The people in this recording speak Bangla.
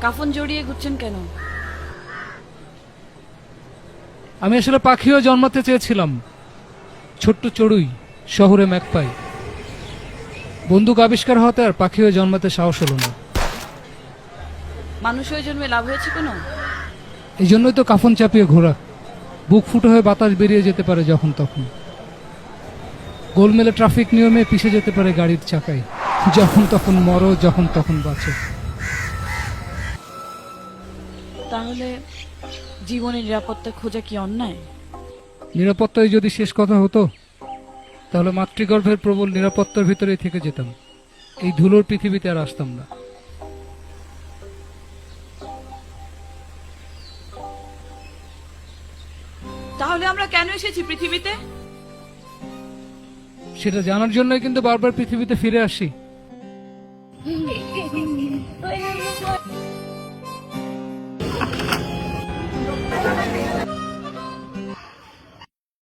কাফন জড়িয়ে ঘুরছেন কেন? আমি আসলে পাখিও জন্মাতে চেয়েছিলাম, ছোট্ট চড়ুই, শহরে ম্যাকপাই। বন্দুক আবিষ্কার হতে আর পাখিও জন্মাতে সাহস হলো না। মানুষ হয়ে জন্মে লাভ হয়েছে কোনো? এই জন্যই তো কাফন চাপিয়ে ঘোরা, বুক ফুটো হয়ে বাতাস বেরিয়ে যেতে পারে যখন তখন। গোলমেলে ট্রাফিক নিয়মে পিষে যেতে পারে গাড়ির চাকায়, যখন তখন মরো, যখন তখন বাঁচো। তাহলে জীবনের নিরাপত্তা খোঁজা কি অন্যায়? নিরাপত্তাই যদি শেষ কথা হতো, তাহলে মাতৃগর্ভের প্রবল নিরাপত্তার ভিতরেই থেকে যেতাম। এই ধুলোর পৃথিবীতে আর আসতাম না। তাহলে আমরা কেন এসেছি পৃথিবীতে? সেটা জানার জন্যই কিন্তু বারবার পৃথিবীতে ফিরে আসি।